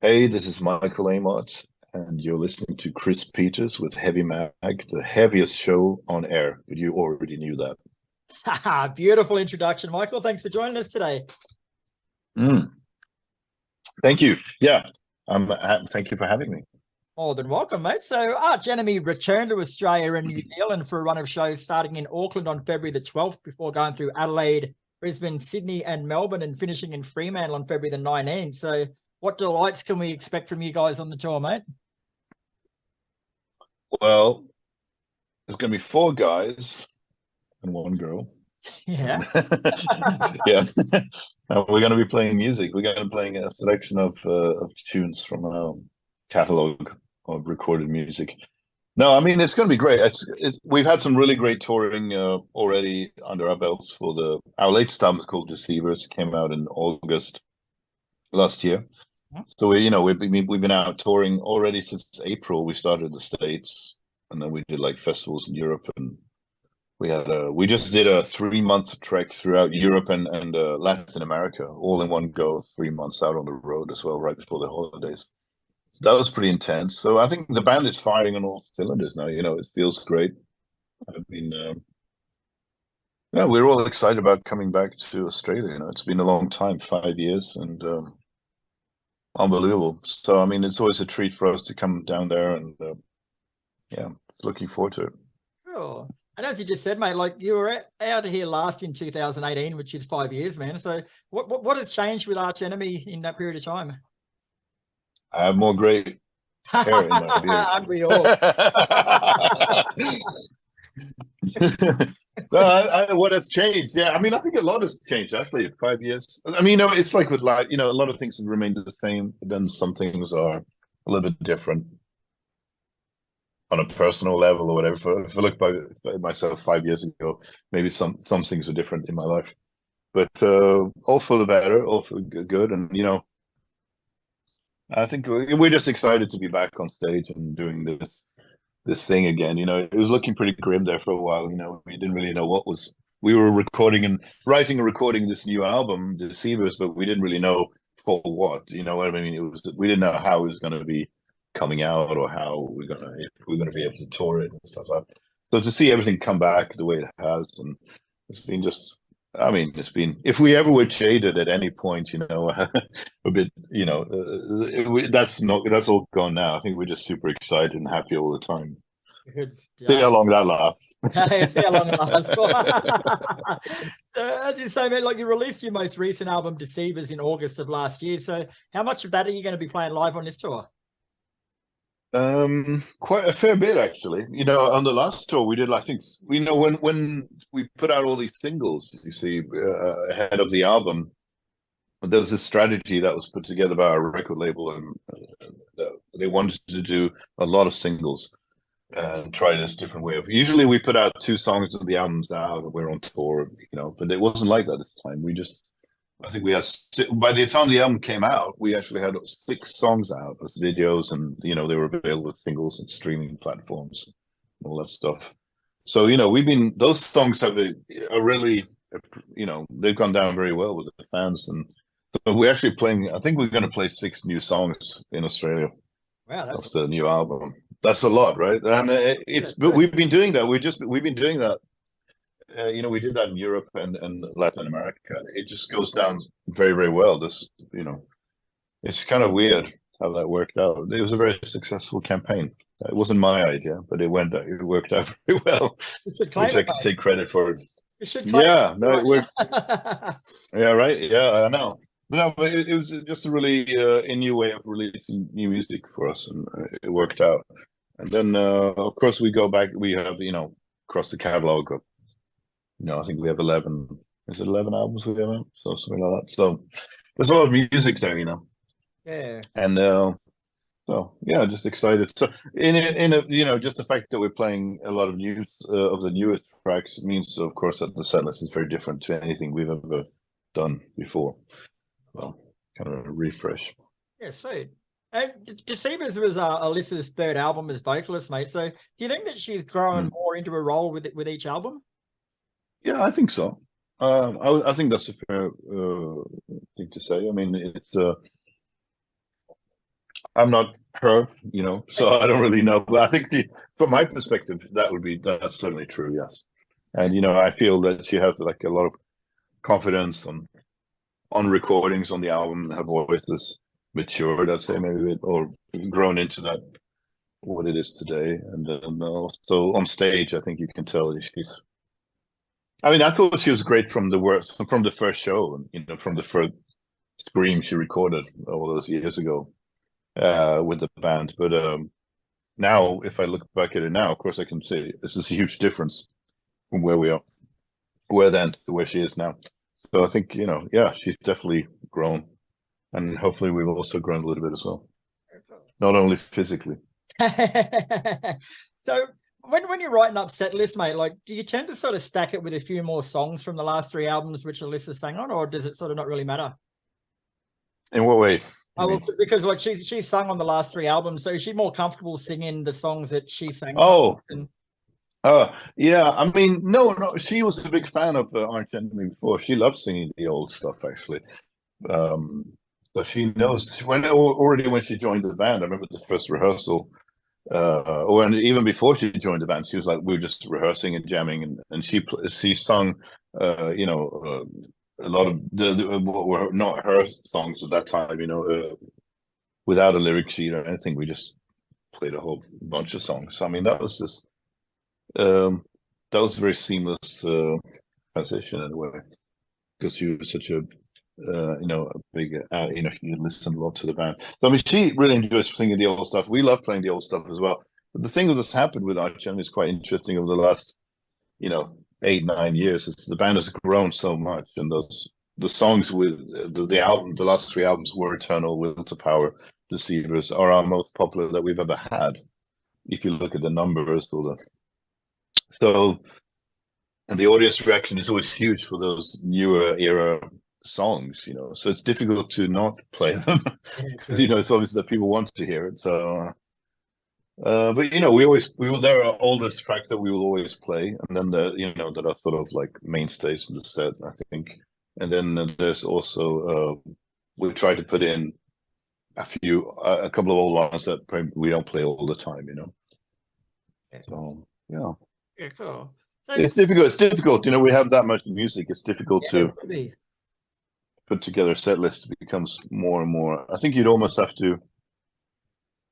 Hey, this is Michael AMOTT, and you're listening to Kris Peters with Heavy Mag, the heaviest show on air. But you already knew that. Beautiful introduction, Michael. Thanks for joining us today. Mm, thank you. Yeah, thank you for having me. More than welcome, mate. So Arch Enemy returned to Australia and New Zealand for a run of shows starting in Auckland on February the 12th before going through Adelaide, Brisbane, Sydney, and Melbourne and finishing in Fremantle on February the 19th. So what delights can we expect from you guys on the tour, mate? Well, there's going to be four guys and one girl. Yeah. Yeah. We're going to be playing music. We're going to be playing a selection of tunes from our catalog of recorded music. No, I mean it's going to be great. We've had some really great touring already under our belts for our latest album is called Deceivers. It came out in August last year. So we've been out touring already since April. We started in the States, and then we did like festivals in Europe, and we just did a 3-month trek throughout Europe and Latin America, all in one go, 3 months out on the road as well, right before the holidays. So that was pretty intense. So I think the band is firing on all cylinders now. It feels great. I mean, yeah, we're all excited about coming back to Australia. It's been a long time, 5 years, and unbelievable. So I mean, it's always a treat for us to come down there, and yeah, looking forward to it. Sure. And as you just said, mate, like you were out here last in 2018, which is 5 years, man. So what has changed with Arch Enemy in that period of time? I have more great hair in my beard. Aren't we all? What has changed? Yeah, I mean, I think a lot has changed actually in 5 years. I mean, it's like with life, a lot of things have remained the same, but then some things are a little bit different on a personal level or whatever. If I look by myself 5 years ago, maybe some things are different in my life, but all for the better, all for good, and I think we're just excited to be back on stage and doing this thing again. It was looking pretty grim there for a while. We didn't really know what was. We were recording and writing and recording this new album, Deceivers, but we didn't really know for what. You know what I mean? We didn't know how it was going to be coming out or if we're gonna be able to tour it and stuff like that. So to see everything come back the way it has, and it's been just. I mean, it's been, if we ever were jaded at any point, a bit, that's all gone now. I think we're just super excited and happy all the time. Good stuff. See how long that lasts. See how long it lasts. So, as you say, man, like you released your most recent album, Deceivers, in August of last year. So how much of that are you going to be playing live on this tour? Quite a fair bit actually. On the last tour we did, I think, when we put out all these singles, you see, ahead of the album, there was a strategy that was put together by our record label, and they wanted to do a lot of singles and try this different way of. Usually we put out 2 songs of the albums out and we're on tour, but it wasn't like that this time. I think we had, by the time the album came out, we actually had 6 songs out with videos, and they were available with singles and streaming platforms and all that stuff. So those songs are really, they've gone down very well with the fans, and so we're actually playing. I think we're going to play 6 new songs in Australia. Wow, that's the new album. That's a lot, right? And but we've been doing that. We've been doing that. We did that in Europe and Latin America. It just goes down very, very well. It's kind of weird how that worked out. It was a very successful campaign. It wasn't my idea, but it worked out very well, which I can take credit for. Yeah, no, it worked. Yeah, right. Yeah, I know. No, but it was just a really a new way of releasing new music for us, and it worked out. And then, of course, we go back. We have, across the catalog of. I think we have 11. Is it 11 albums we have out? So something like that. So there's a lot of music there, Yeah. And so yeah, just excited. So just the fact that we're playing a lot of of the newest tracks means, of course, that the set list is very different to anything we've ever done before. Well, kind of a refresh. Yeah, sweet. And Deceivers was Alyssa's 3rd album as vocalist, mate. So do you think that she's growing more into a role with each album? Yeah, I think so. I think that's a fair thing to say. I mean, it's I'm not her, so I don't really know. But I think from my perspective, that's certainly true. Yes, and I feel that she has like a lot of confidence on recordings on the album. Her voice is matured, I'd say, maybe, or grown into that what it is today. And then also on stage, I think you can tell she's. I mean, I thought she was great from the first show, and from the first scream she recorded all those years ago with the band. But now, if I look back at it now, of course, I can say this is a huge difference from where then to where she is now. So I think she's definitely grown, and hopefully we've also grown a little bit as well, not only physically. So when you're writing up set list, mate, like, do you tend to sort of stack it with a few more songs from the last 3 albums which Alyssa sang on, or does it sort of not really matter? In what way? Well, because like she's sung on the last 3 albums, so is she more comfortable singing the songs that she sang? Yeah. I mean, no, she was a big fan of Arch Enemy before. She loved singing the old stuff, actually. So she knows already when she joined the band. I remember the first rehearsal, and even before she joined the band, she was like, we were just rehearsing and jamming, and she sung, a lot of what were not her songs at that time, without a lyric sheet or anything. We just played a whole bunch of songs. I mean, that was just a very seamless transition in a way, because she was such a big she listened a lot to the band. So I mean, she really enjoys singing the old stuff. We love playing the old stuff as well. But the thing that's happened with Arch Enemy is quite interesting over the last 8-9 years. Is the band has grown so much, and the songs with the last 3 albums were Eternal, Will to Power, Deceivers are our most popular that we've ever had, if you look at the numbers. And the audience reaction is always huge for those newer era songs, so it's difficult to not play them. It's obvious that people want to hear it. So but there are oldest tracks that we will always play, and then that are sort of like mainstays in the set, I think. And then there's also we try to put in a couple of old ones that we don't play all the time, So yeah, cool. So, it's difficult. We have that much music. It's difficult to put together a set list. It becomes more and more. I think you'd almost have to.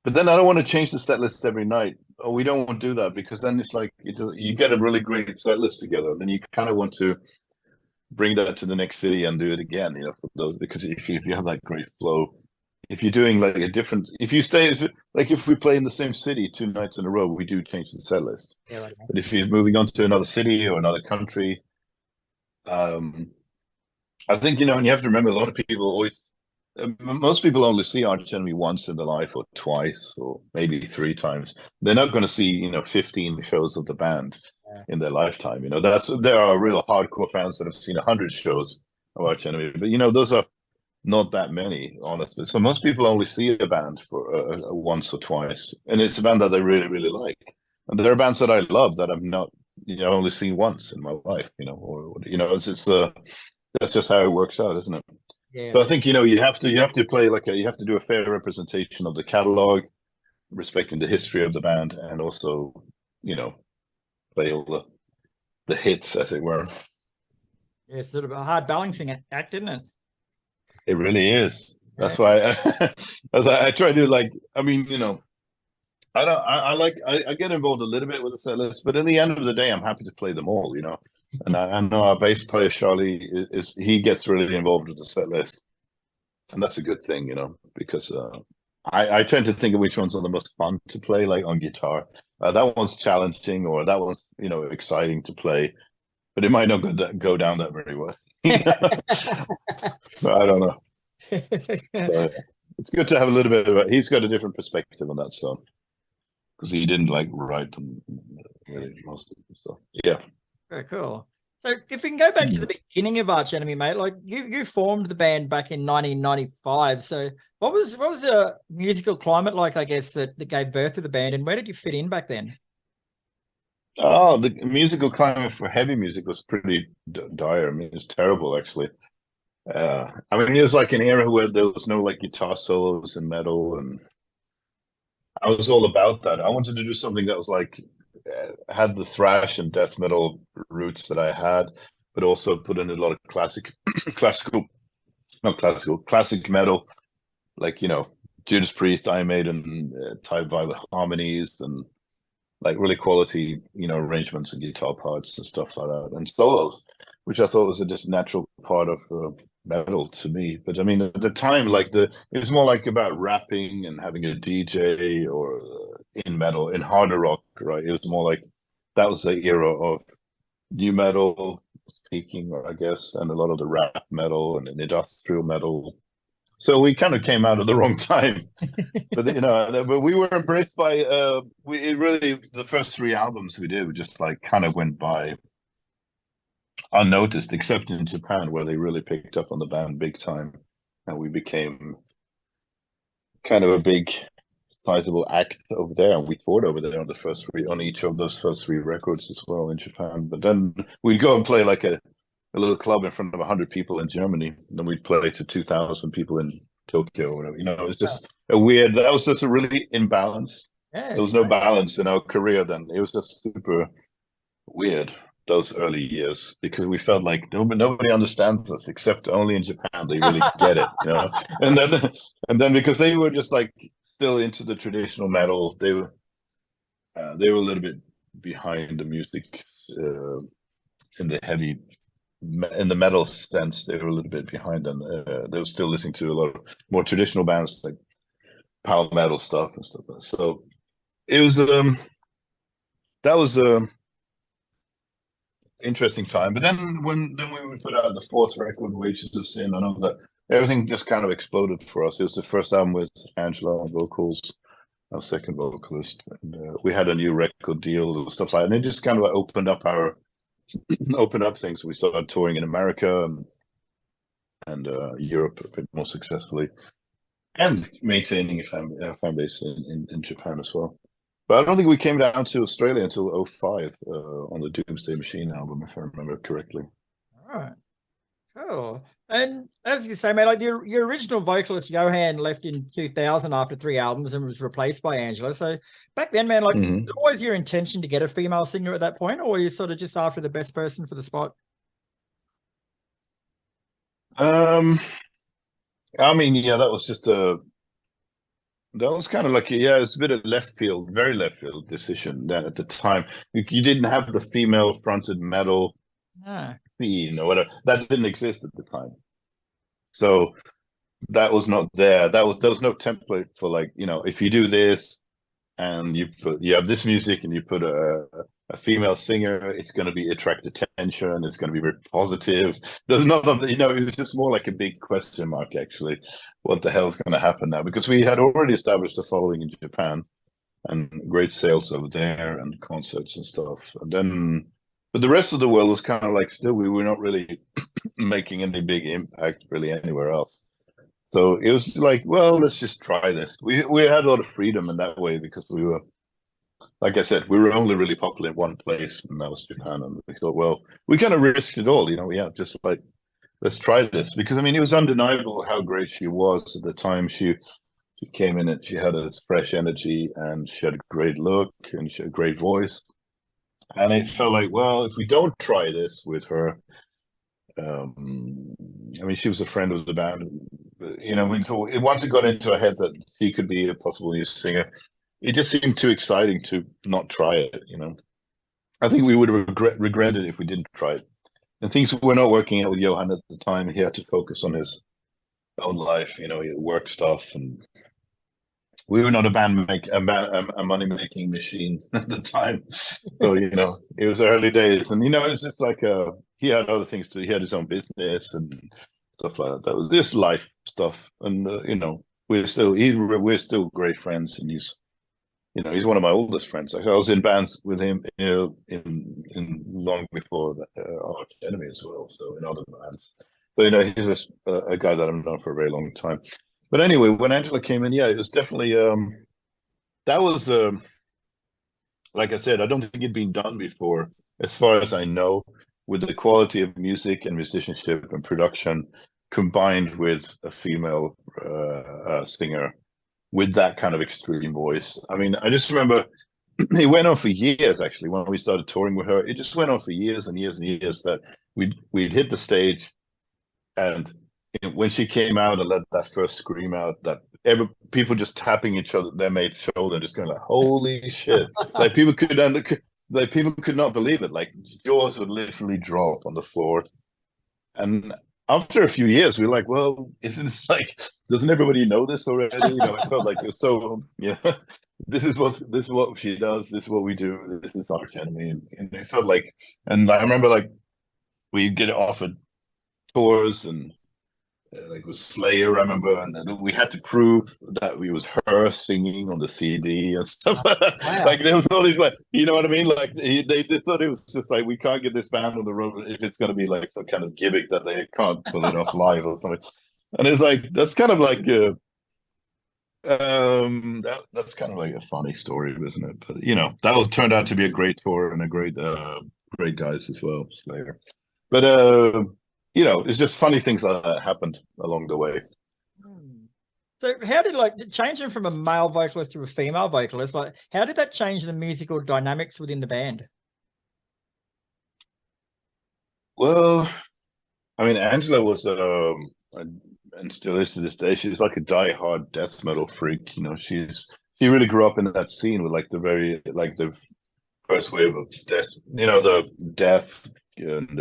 But then I don't want to change the set list every night. Oh, we don't want to do that, because then it's like you get a really great set list together, and then you kind of want to bring that to the next city and do it again, for those, because if you have that great flow, if you're doing like if we play in the same city 2 nights in a row, we do change the set list. Yeah, right. But if you're moving on to another city or another country, I think, and you have to remember, a lot of people most people only see Arch Enemy once in their life, or twice, or maybe 3 times. They're not going to see 15 shows of the band in their lifetime. There are real hardcore fans that have seen 100 shows of Arch Enemy, but those are not that many, honestly. So most people only see a band for once or twice, and it's a band that they really, really like. And there are bands that I love that I've not only seen once in my life, it's that's just how it works out, isn't it? Yeah. So I think you have to play you have to do a fair representation of the catalog, respecting the history of the band, and also play all the hits, as it were. Yeah, it's sort of a hard balancing act, isn't it? It really is. That's why I try to I get involved a little bit with the set list, but at the end of the day, I'm happy to play them all, And I know our bass player Charlie he gets really involved with the set list, and that's a good thing, because I tend to think of which ones are the most fun to play, like on guitar. That one's challenging, or that one's exciting to play, but it might not go down that very well. So I don't know. So, it's good to have a little bit of he's got a different perspective on that stuff, because he didn't write them really most of the stuff. Yeah. Very cool. So if we can go back to the beginning of Arch Enemy, mate, like you formed the band back in 1995. So what was the musical climate like, I guess, that gave birth to the band, and where did you fit in back then? Oh, the musical climate for heavy music was pretty dire. I mean, it was terrible, actually. I mean, it was like an era where there was no guitar solos in metal, and I was all about that. I wanted to do something that was like had the thrash and death metal roots that I had, but also put in a lot of classic metal, like Judas Priest, Iron Maiden, type Violet harmonies, and like really quality, arrangements and guitar parts and stuff like that, and solos, which I thought was a just natural part of metal to me. But I mean, at the time, it was more like about rapping and having a DJ, or in metal, in harder rock, right? It was more like that was the era of new metal peaking, or I guess, and a lot of the rap metal and industrial metal. So we kind of came out at the wrong time. But but we were embraced by the first three albums we did, we just like kind of went by unnoticed, except in Japan, where they really picked up on the band big time, and we became kind of a big sizable act over there, and we toured over there on each of those first three records as well in Japan. But then we'd go and play like a little club in front of 100 people in Germany, and then we'd play to 2,000 people in Tokyo or whatever. It was just that was just a really imbalance. Yes, there was no balance in our career then. It was just super weird, those early years, because we felt like nobody understands us except only in Japan. They really get it, and then because they were just like still into the traditional metal, they were a little bit behind the music, in the metal sense. They were a little bit behind, and they were still listening to a lot of more traditional bands like power metal stuff and stuff like that. So it was that was interesting time. But then when we put out the fourth record, Wages of Sin, I know that everything just kind of exploded for us. It was the first album with Angela on vocals, our second vocalist, and we had a new record deal and stuff like that. And it just kind of opened up things. We started touring in America and Europe a bit more successfully, and maintaining a fan base in Japan as well. But I don't think we came down to Australia until 05 on the Doomsday Machine album, if I remember correctly. All right. Cool. And as you say, man, like your original vocalist Johan left in 2000 after 3 albums and was replaced by Angela. So back then, man, like, was it always your intention to get a female singer at that point, or were you sort of just after the best person for the spot? I mean, yeah, that was kind of like, it's a bit of left field, very left field decision then at the time. You didn't have the female fronted metal scene or whatever. That didn't exist at the time. So that was not there. There was no template for, like, if you do this and you have this music and you put a female singer, it's going to attract attention. It's going to be very positive. There's not, it was just more like a big question mark, actually. What the hell is going to happen now? Because we had already established a following in Japan and great sales over there and concerts and stuff. But the rest of the world was kind of like, still, we were not really making any big impact really anywhere else. So it was like, well, let's just try this. We had a lot of freedom in that way, because we were, like I said, we were only really popular in one place, and that was Japan. And we thought, well, we kind of risked it all, just like, let's try this. Because, I mean, it was undeniable how great she was at the time. She came in and she had a fresh energy, and she had a great look, and she had a great voice. And it felt like, well, if we don't try this with her, I mean, she was a friend of the band, so once it got into her head that she could be a possible new singer, it just seemed too exciting to not try it. I think we would have regretted it if we didn't try it. And things were not working out with Johan at the time. He had to focus on his own life, work stuff, and we were not a money making machine at the time. So it was early days, and it was just like he had other things to. He had his own business and stuff like that. That was just life stuff, and we're still great friends, and he's one of my oldest friends. I was in bands with him, in long before Arch Enemy as well. So in other bands, but he's a guy that I've known for a very long time. But anyway, when Angela came in, it was definitely that was like I said, I don't think it'd been done before, as far as I know, with the quality of music and musicianship and production combined with a female singer. with that kind of extreme voice. I mean, I just remember it went on for years actually when we started touring with her. It just went on for years and years and years that we'd hit the stage, and when she came out and let that first scream out, that people just tapping each other, their mate's shoulder, and just going like, "Holy shit!" Like people could not believe it. Like jaws would literally drop on the floor. And after a few years, we were like, "Well, isn't this like? Doesn't everybody know this already?" You know, it felt like it was so. Yeah, this is what she does. This is what we do. This is our enemy, and it felt like. And I remember like we get offered tours and like with Slayer, I remember, and we had to prove that it was her singing on the CD and stuff. Wow. Like there was all these, like, you know what I mean? Like they thought it was just like, we can't get this band on the road if it's going to be like some kind of gimmick that they can't pull it off live or something. And it's like that's kind of like that's kind of like a funny story, isn't it? But you know, that was turned out to be a great tour and a great guys as well, Slayer. But you know, it's just funny things like that happened along the way. So how did like changing from a male vocalist to a female vocalist, like how did that change the musical dynamics within the band? Well, I mean, Angela was and still is to this day, she's like a die-hard death metal freak. You know, she really grew up in that scene with like the first wave of death, you know, the death and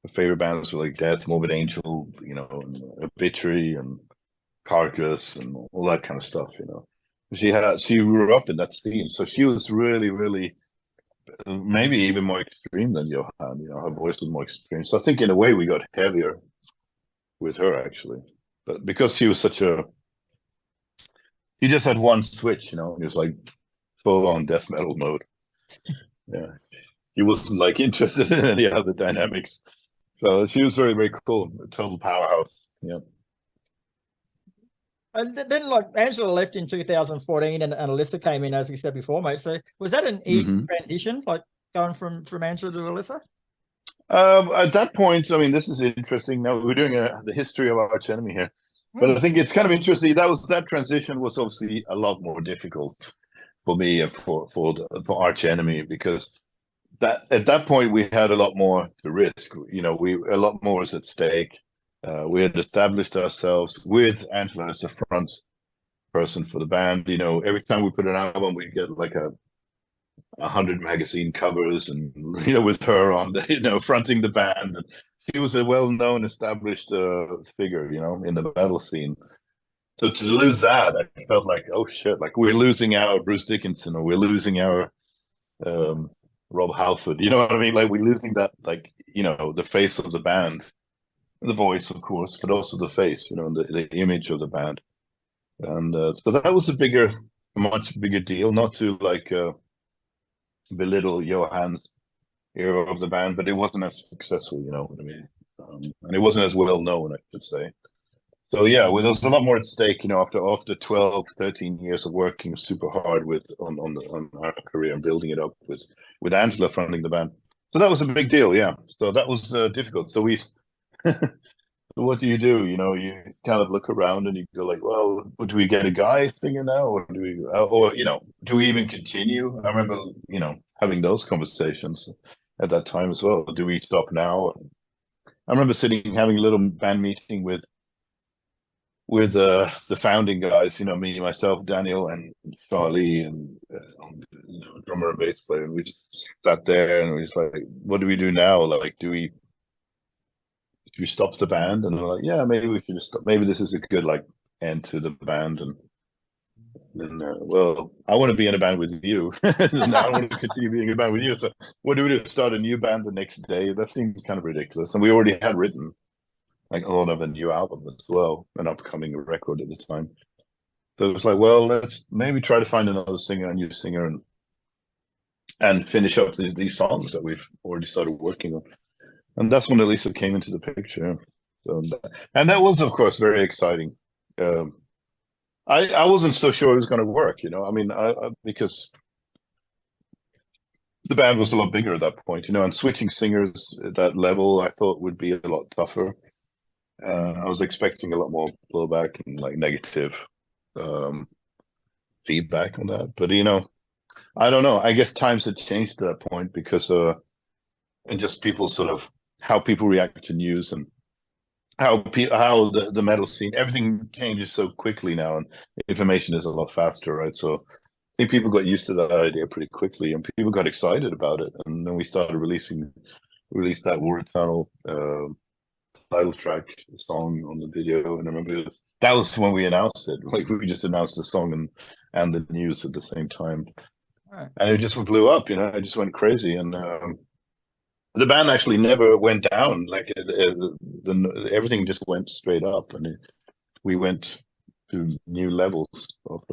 her favorite bands were like Death, Morbid Angel, you know, and Obituary and Carcass and all that kind of stuff, you know. She grew up in that scene, so she was really, really maybe even more extreme than Johan. You know, her voice was more extreme. So I think in a way we got heavier with her actually, but because she was he just had one switch, you know. He was like full on death metal mode. Yeah, he wasn't like interested in any other dynamics. So she was very, very cool, a total powerhouse. Yeah. And then like Angela left in 2014 and Alyssa came in, as we said before, mate. So was that an easy transition, like going from Angela to Alyssa? At that point, I mean, this is interesting. Now we're doing the history of Arch Enemy here, but I think it's kind of interesting. That transition was obviously a lot more difficult for me and for Arch Enemy, because that at that point we had a lot more to risk. You know, a lot more was at stake. We had established ourselves with Angela as the front person for the band. You know, every time we put an album, we get like 100 magazine covers, and you know, with her on the, you know, fronting the band. And she was a well-known, established figure, you know, in the metal scene. So to lose that, I felt like, oh shit, like we're losing our Bruce Dickinson, or we're losing our Rob Halford, you know what I mean? Like we're losing that, like, you know, the face of the band, the voice, of course, but also the face, you know, the image of the band. And so that was a much bigger deal, not to like belittle Johann's era of the band, but it wasn't as successful, you know what I mean? And it wasn't as well known, I should say. So yeah, well, there was a lot more at stake, you know, after 12, 13 years of working super hard on our career and building it up with Angela fronting the band. So that was a big deal, yeah. So that was difficult. So what do? You know, you kind of look around and you go like, well, do we get a guy singer now, or do we, or you know, do we even continue? I remember, you know, having those conversations at that time as well. Do we stop now? I remember having a little band meeting with the founding guys, you know, me, myself, Daniel, and Charlie, and you know, drummer and bass player, and we just sat there and we just like, what do we do now? Like, do we stop the band? And we're like, yeah, maybe we should just stop. Maybe this is a good like end to the band. And then, well, I want to be in a band with you. And I want to continue being in a band with you. So what do we do? Start a new band the next day? That seemed kind of ridiculous. And we already had written like a lot of a new album as well, an upcoming record at the time. So it was like, well, let's maybe try to find another singer, a new singer, and finish up these songs that we've already started working on. And that's when Elisa came into the picture. So, and that was, of course, very exciting. I wasn't so sure it was going to work, you know. I mean, because the band was a lot bigger at that point, you know, and switching singers at that level, I thought would be a lot tougher. I was expecting a lot more blowback and like negative feedback on that. But I don't know. I guess times have changed to that point because and just people sort of how people react to news and how the metal scene, everything changes so quickly now, and information is a lot faster, right? So I think people got used to that idea pretty quickly, and people got excited about it, and then we started released that War Eternal title track song on the video, and I remember that was when we announced it. Like we just announced the song and the news at the same time, Right. and it just blew up. It just went crazy, and the band actually never went down. Like everything just went straight up, and we went to new levels of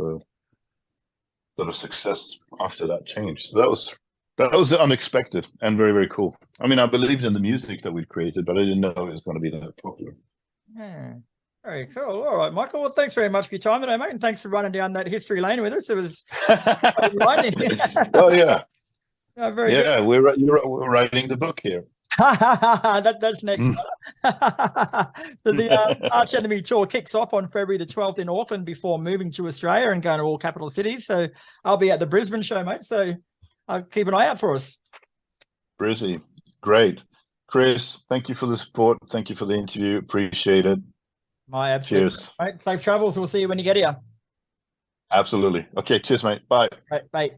sort of success after that change. So that was unexpected and very, very cool. I mean, I believed in the music that we'd created, but I didn't know it was going to be that popular. Yeah. Very cool. All right, Michael. Well, thanks very much for your time today, mate, and thanks for running down that history lane with us. It was Oh yeah. Very good. Yeah, we're writing the book here. That's next. So the Arch Enemy tour kicks off on February the 12th in Auckland before moving to Australia and going to all capital cities. So I'll be at the Brisbane show, mate. So keep an eye out for us. Brizzy, great. Kris, thank you for the support. Thank you for the interview. Appreciate it. My absolute. Cheers. Mate, safe travels. We'll see you when you get here. Absolutely. Okay, cheers, mate. Bye. Right, bye.